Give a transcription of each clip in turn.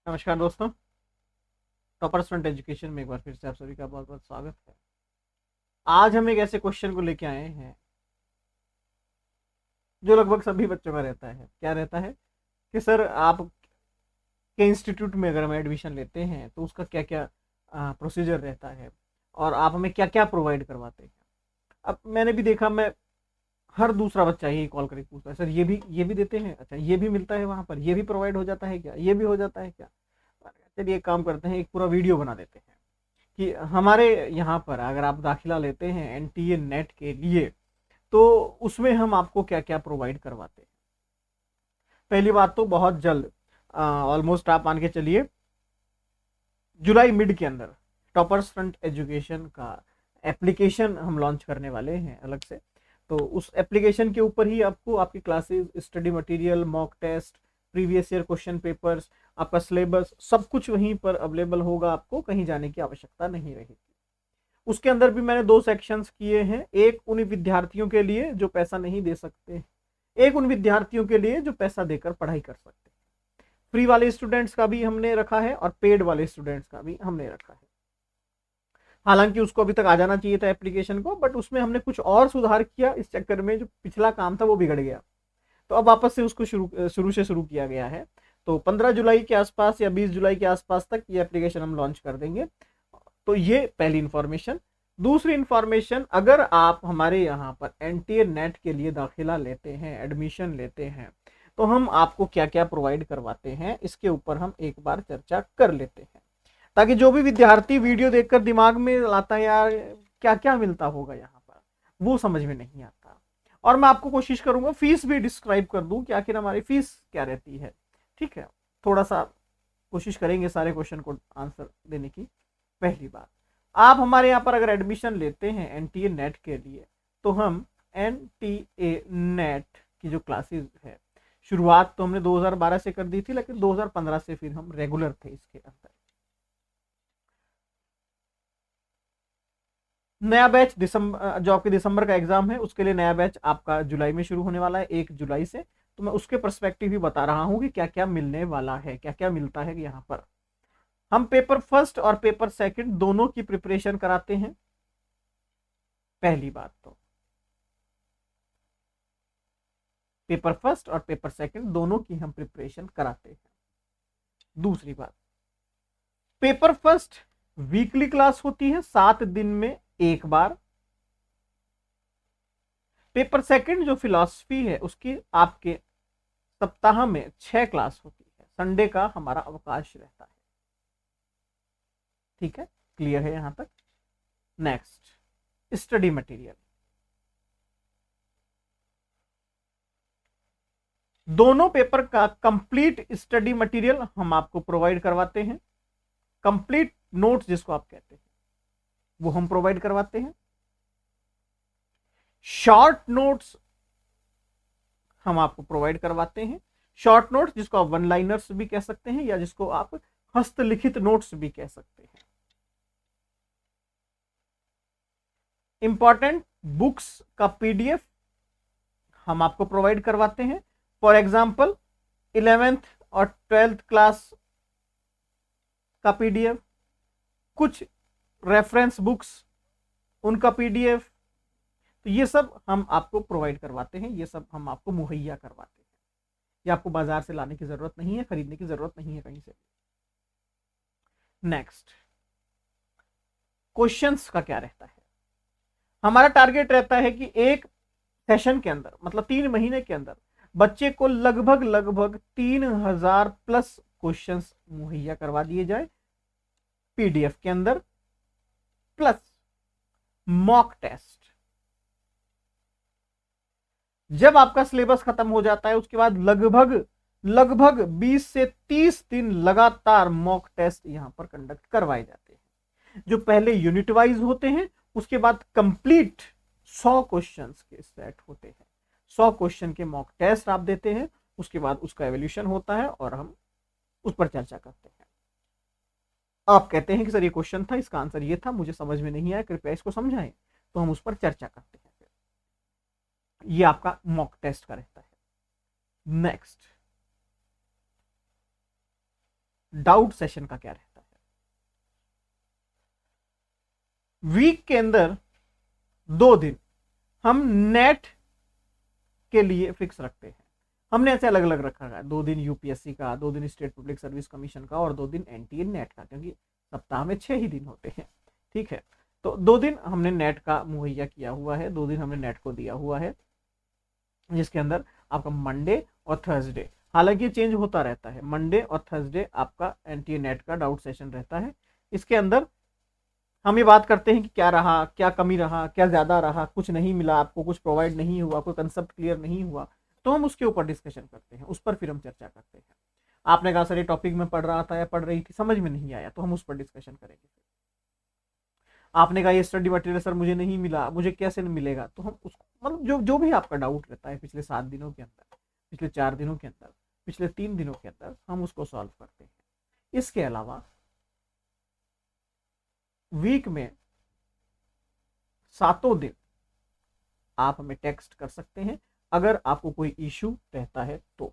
नमस्कार दोस्तों। Topper student education में एक बार फिर से आप सभी का बहुत बहुत स्वागत है। आज हम एक ऐसे क्वेश्चन को लेके आए हैं जो लगभग सभी बच्चों का रहता है। क्या रहता है कि सर आप के इंस्टीट्यूट में अगर हम एडमिशन लेते हैं तो उसका क्या क्या प्रोसीजर रहता है और आप हमें क्या क्या प्रोवाइड करवाते हैं। अब मैंने भी देखा, मैं हर दूसरा बच्चा यही कॉल करके पूछता है, सर ये भी देते हैं, अच्छा ये भी मिलता है, वहाँ पर ये भी प्रोवाइड हो जाता है क्या, ये भी हो जाता है क्या। चलिए एक काम करते हैं, एक पूरा वीडियो बना देते हैं कि हमारे यहाँ पर अगर आप दाखिला लेते हैं एनटीए नेट के लिए तो उसमें हम आपको क्या क्या प्रोवाइड करवाते हैं। पहली बात तो बहुत जल्द, ऑलमोस्ट आप मान के चलिए जुलाई मिड के अंदर टॉपर्स फ्रंट एजुकेशन का एप्लीकेशन हम लॉन्च करने वाले हैं अलग से। तो उस एप्लीकेशन के ऊपर ही आपको आपकी classes, study material, mock test, previous year question papers, आपका सिलेबस, सब कुछ वहीं पर अवेलेबल होगा। आपको कहीं जाने की आवश्यकता नहीं रहेगी। उसके अंदर भी मैंने दो सेक्शंस किए हैं, एक उन विद्यार्थियों के लिए जो पैसा नहीं दे सकते, एक उन विद्यार्थियों के लिए जो पैसा देकर पढ़ाई कर सकते हैं। फ्री वाले स्टूडेंट्स का भी हमने रखा है और पेड वाले स्टूडेंट्स का भी हमने रखा है। हालांकि उसको अभी तक आ जाना चाहिए था एप्लीकेशन को, बट उसमें हमने कुछ और सुधार किया। इस चक्कर में जो पिछला काम था वो बिगड़ गया, तो अब वापस से उसको शुरू से शुरू किया गया है। तो 15 जुलाई के आसपास या 20 जुलाई के आसपास तक ये एप्लीकेशन हम लॉन्च कर देंगे। तो ये पहली इंफॉर्मेशन। दूसरी इंफॉर्मेशन, अगर आप हमारे यहाँ पर एनटीए नेट के लिए दाखिला लेते हैं, एडमिशन लेते हैं, तो हम आपको क्या क्या प्रोवाइड करवाते हैं इसके ऊपर हम एक बार चर्चा कर लेते हैं, ताकि जो भी विद्यार्थी वीडियो देखकर दिमाग में लाता है यार क्या क्या मिलता होगा यहाँ पर, वो समझ में नहीं आता। और मैं आपको कोशिश करूंगा फीस भी डिस्क्राइब कर दूं कि आखिर हमारी फीस क्या रहती है। ठीक है, थोड़ा सा कोशिश करेंगे सारे क्वेश्चन को आंसर देने की। पहली बात, आप हमारे यहाँ पर अगर एडमिशन लेते हैं एनटीए नेट के लिए तो हम एनटीए नेट की जो क्लासेस है, शुरुआत तो हमने 2012 से कर दी थी, लेकिन 2015 से फिर हम रेगुलर थे इसके अंदर। नया बैच दिसंबर, जो आपके दिसंबर का एग्जाम है उसके लिए नया बैच आपका जुलाई में शुरू होने वाला है, 1 जुलाई से। तो मैं उसके परस्पेक्टिव ही बता रहा हूँ कि क्या क्या मिलने वाला है, क्या क्या मिलता है यहाँ पर। हम पेपर फर्स्ट और पेपर सेकंड दोनों की प्रिपरेशन कराते हैं। पहली बात तो पेपर फर्स्ट और पेपर सेकंड दोनों की हम प्रिपरेशन कराते हैं। दूसरी बात, पेपर फर्स्ट वीकली क्लास होती है 7 दिन में एक बार। पेपर सेकंड जो फिलॉसफी है उसकी आपके सप्ताह में 6 क्लास होती है, संडे का हमारा अवकाश रहता है। ठीक है, क्लियर है यहां तक। Next, study material. दोनों पेपर का कंप्लीट स्टडी मटेरियल हम आपको प्रोवाइड करवाते हैं। कंप्लीट नोट्स जिसको आप कहते हैं वो हम प्रोवाइड करवाते हैं। शॉर्ट नोट्स हम आपको प्रोवाइड करवाते हैं। शॉर्ट नोट्स जिसको आप वन लाइनर्स भी कह सकते हैं या जिसको आप हस्तलिखित नोट्स भी कह सकते हैं। इंपॉर्टेंट बुक्स का पीडीएफ हम आपको प्रोवाइड करवाते हैं। फॉर एग्जाम्पल 11th और 12th क्लास का पीडीएफ, कुछ रेफरेंस बुक्स उनका पीडीएफ, तो ये सब हम आपको प्रोवाइड करवाते हैं, ये सब हम आपको मुहैया करवाते हैं। ये आपको बाजार से लाने की जरूरत नहीं है, खरीदने की जरूरत नहीं है कहीं से। नेक्स्ट, क्वेश्चंस का क्या रहता है। हमारा टारगेट रहता है कि एक सेशन के अंदर, मतलब 3 महीने के अंदर, बच्चे को लगभग लगभग 3000 प्लस क्वेश्चंस मुहैया करवा दिए जाए पीडीएफ के अंदर, प्लस मॉक टेस्ट। जब आपका सिलेबस खत्म हो जाता है उसके बाद लगभग लगभग 20 से 30 दिन लगातार मॉक टेस्ट यहां पर कंडक्ट करवाए जाते हैं, जो पहले यूनिट वाइज होते हैं, उसके बाद कंप्लीट 100 क्वेश्चंस के सेट होते हैं। 100 क्वेश्चन के मॉक टेस्ट आप देते हैं, उसके बाद उसका एवोल्यूशन होता है और हम उस पर चर्चा करते हैं। आप कहते हैं कि सर ये क्वेश्चन था, इसका आंसर ये था, मुझे समझ में नहीं आया, कृपया इसको समझाएं, तो हम उस पर चर्चा करते हैं। ये आपका मॉक टेस्ट का रहता है। नेक्स्ट, डाउट सेशन का क्या रहता है। वीक के अंदर 2 दिन हम नेट के लिए फिक्स रखते हैं। हमने ऐसे अलग अलग रखा है, 2 दिन यूपीएससी का, 2 दिन स्टेट पब्लिक सर्विस कमीशन का और 2 दिन एनटीए नेट का, क्योंकि सप्ताह में 6 ही दिन होते हैं। ठीक है, तो 2 दिन हमने नेट का मुहैया किया हुआ है, 2 दिन हमने नेट को दिया हुआ है, जिसके अंदर आपका मंडे और थर्सडे, हालांकि ये चेंज होता रहता है, मंडे और थर्सडे आपका एनटीए नेट का डाउट सेशन रहता है। इसके अंदर हम ये बात करते हैं कि क्या रहा, क्या कमी रहा, क्या ज्यादा रहा, कुछ नहीं मिला आपको, कुछ प्रोवाइड नहीं हुआ, कोई कंसेप्ट क्लियर नहीं हुआ, तो हम उसके ऊपर डिस्कशन करते हैं, उस पर फिर हम चर्चा करते हैं। आपने कहा सर ये टॉपिक में पढ़ रहा था या पढ़ रही थी, समझ में नहीं आया, तो हम उस पर डिस्कशन करेंगे। आपने कहा ये स्टडी मटेरियल सर मुझे नहीं मिला, मुझे कैसे मिलेगा, तो हम उसको मतलब जो जो भी आपका डाउट रहता है पिछले 7 दिनों के अंदर, पिछले 4 दिनों के अंदर, पिछले 3 दिनों के अंदर, हम उसको सॉल्व करते हैं। इसके अलावा वीक में 7 दिन आप हमें टेक्स्ट कर सकते हैं। अगर आपको कोई इशू रहता है तो,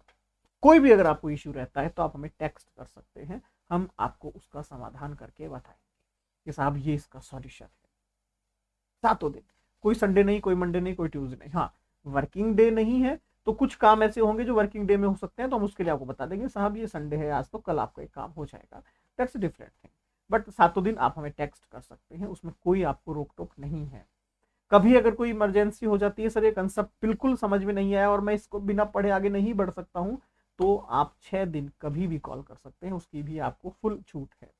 कोई भी अगर आपको इशू रहता है तो आप हमें टेक्स्ट कर सकते हैं, हम आपको उसका समाधान करके बताएंगे कि साहब ये इसका सॉल्यूशन है। 7 दिन, कोई संडे नहीं, कोई मंडे नहीं, कोई ट्यूसडे नहीं। हाँ, वर्किंग डे नहीं है तो कुछ काम ऐसे होंगे जो वर्किंग डे में हो सकते हैं, तो हम उसके लिए आपको बता देंगे साहब ये संडे है आज, तो कल आपका एक काम हो जाएगा, दैट्स डिफरेंट थिंग। बट 7 दिन आप हमें टेक्स्ट कर सकते हैं, उसमें कोई आपको रोक टोक नहीं है। कभी अगर कोई इमरजेंसी हो जाती है, सर ये कंसेप्ट बिल्कुल समझ में नहीं आया और मैं इसको बिना पढ़े आगे नहीं बढ़ सकता हूं, तो आप 6 दिन कभी भी कॉल कर सकते हैं, उसकी भी आपको फुल छूट है।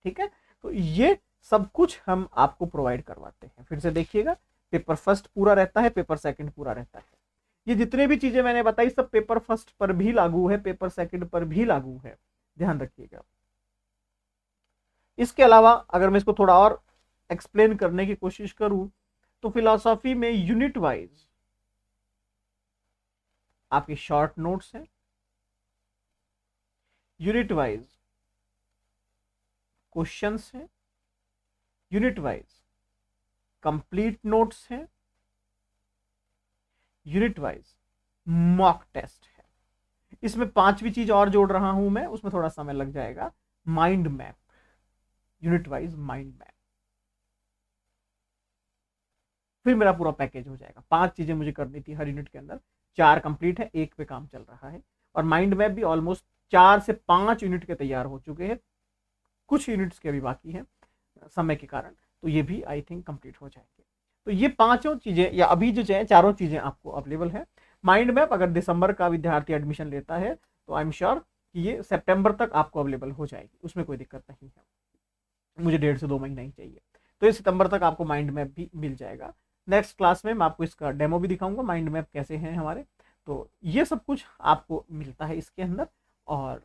ठीक है, तो ये सब कुछ हम आपको प्रोवाइड करवाते हैं। फिर से देखिएगा, पेपर फर्स्ट पूरा रहता है, पेपर सेकंड पूरा रहता है। ये जितने भी चीजें मैंने बताई सब पेपर फर्स्ट पर भी लागू है, पेपर सेकंड पर भी लागू है, ध्यान रखिएगा। इसके अलावा अगर मैं इसको थोड़ा और एक्सप्लेन करने की कोशिश करूं, तो फिलॉसफी में यूनिट वाइज आपके शॉर्ट नोट्स हैं, यूनिट वाइज क्वेश्चंस हैं, यूनिट वाइज कंप्लीट नोट्स हैं, यूनिट वाइज मॉक टेस्ट है। इसमें 5वीं चीज और जोड़ रहा हूं मैं, उसमें थोड़ा समय लग जाएगा, mind map, unit wise mind map, फिर मेरा पूरा पैकेज हो जाएगा। 5 चीजें मुझे करनी थी हर यूनिट के अंदर, 4 कंप्लीट है, 1 पे काम चल रहा है, और माइंड मैप भी ऑलमोस्ट 4 से 5 यूनिट के तैयार हो चुके हैं, कुछ यूनिट्स के अभी बाकी हैं समय के कारण, तो ये भी आई थिंक कंप्लीट हो जाएंगे। तो ये 5 चीजें या अभी जो है 4 चीजें आपको अवेलेबल है। माइंड मैप अगर दिसंबर का विद्यार्थी एडमिशन लेता है तो आई एम श्योर कि ये सितंबर तक आपको अवेलेबल हो जाएगी, उसमें कोई दिक्कत नहीं है, मुझे 1.5 से 2 महीना ही चाहिए, तो ये सितंबर तक आपको माइंड मैप भी मिल जाएगा। नेक्स्ट क्लास में मैं आपको इसका डेमो भी दिखाऊंगा, माइंड मैप कैसे हैं हमारे, तो ये सब कुछ आपको मिलता है इसके अंदर। और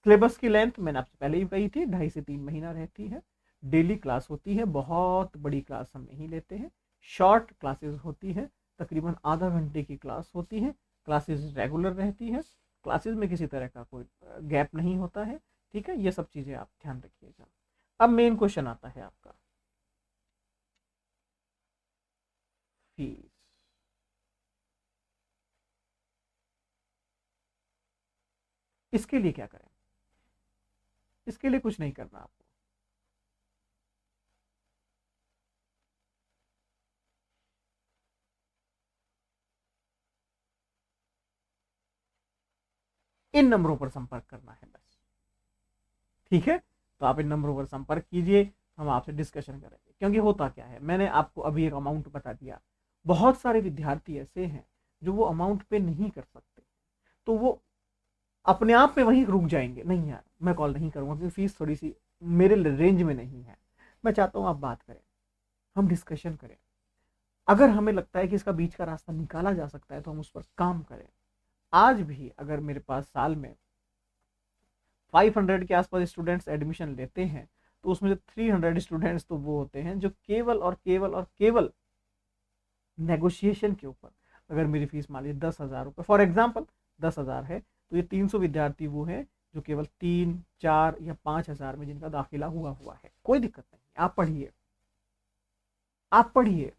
सिलेबस की लेंथ मैंने आपसे पहले ही कही थी, 2.5 से 3 महीना रहती है। डेली क्लास होती है, बहुत बड़ी क्लास हम नहीं लेते हैं, शॉर्ट क्लासेस होती है, तकरीबन आधा घंटे की क्लास होती है, क्लासेस रेगुलर रहती है, क्लासेस में किसी तरह का कोई गैप नहीं होता है। ठीक है, ये सब चीज़ें आप ध्यान रखिएगा। अब मेन क्वेश्चन आता है आपका फीस। इसके लिए क्या करें? इसके लिए कुछ नहीं करना आपको, इन नंबरों पर संपर्क करना है बस। ठीक है, तो आप इन नंबरों पर संपर्क कीजिए, हम आपसे डिस्कशन करेंगे। क्योंकि होता क्या है, मैंने आपको अभी एक अमाउंट बता दिया, बहुत सारे विद्यार्थी ऐसे हैं जो वो अमाउंट पे नहीं कर सकते, तो वो अपने आप में वहीं रुक जाएंगे, नहीं यार मैं कॉल नहीं करूंगा क्योंकि फीस थोड़ी सी मेरे रेंज में नहीं है। मैं चाहता हूँ आप बात करें, हम डिस्कशन करें, अगर हमें लगता है कि इसका बीच का रास्ता निकाला जा सकता है तो हम उस पर काम करें। आज भी अगर मेरे पास साल में 500 के आसपास स्टूडेंट्स एडमिशन लेते हैं, तो उसमें से 300 स्टूडेंट्स तो वो होते हैं जो केवल और केवल और केवल नेगोशिएशन के ऊपर, अगर मेरी फीस मान लीजिए 10,000 रुपये फॉर एग्जाम्पल 10,000 है, तो ये 300 विद्यार्थी वो हैं जो केवल 3, 4 या 5 हज़ार में जिनका दाखिला हुआ है, कोई दिक्कत नहीं, आप पढ़िए, आप पढ़िए।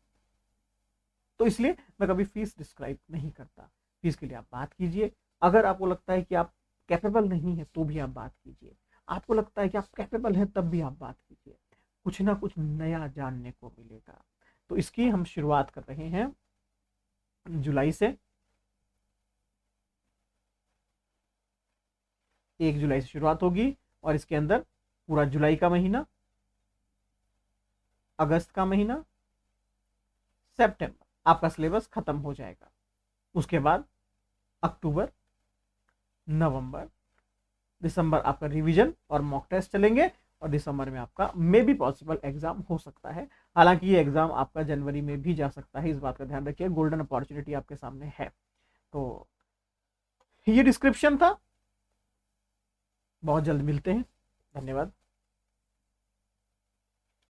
तो इसलिए मैं कभी फीस डिस्क्राइब नहीं करता, फीस के लिए आप बात कीजिए। अगर आपको लगता है कि आप कैपेबल नहीं है तो भी आप बात कीजिए, आपको लगता है कि आप कैपेबल हैं तब भी आप बात कीजिए, कुछ ना कुछ नया जानने को मिलेगा। तो इसकी हम शुरुआत कर रहे हैं जुलाई से, 1 जुलाई से शुरुआत होगी और इसके अंदर पूरा जुलाई का महीना, अगस्त का महीना, सितंबर आपका सिलेबस खत्म हो जाएगा। उसके बाद अक्टूबर, नवंबर, दिसंबर आपका रिवीजन और मॉक टेस्ट चलेंगे और दिसंबर में आपका मे बी पॉसिबल एग्जाम हो सकता है। हालांकि ये एग्जाम आपका जनवरी में भी जा सकता है, इस बात का ध्यान रखिए, गोल्डन अपॉर्चुनिटी आपके सामने है। तो ये डिस्क्रिप्शन था, बहुत जल्द मिलते हैं, धन्यवाद।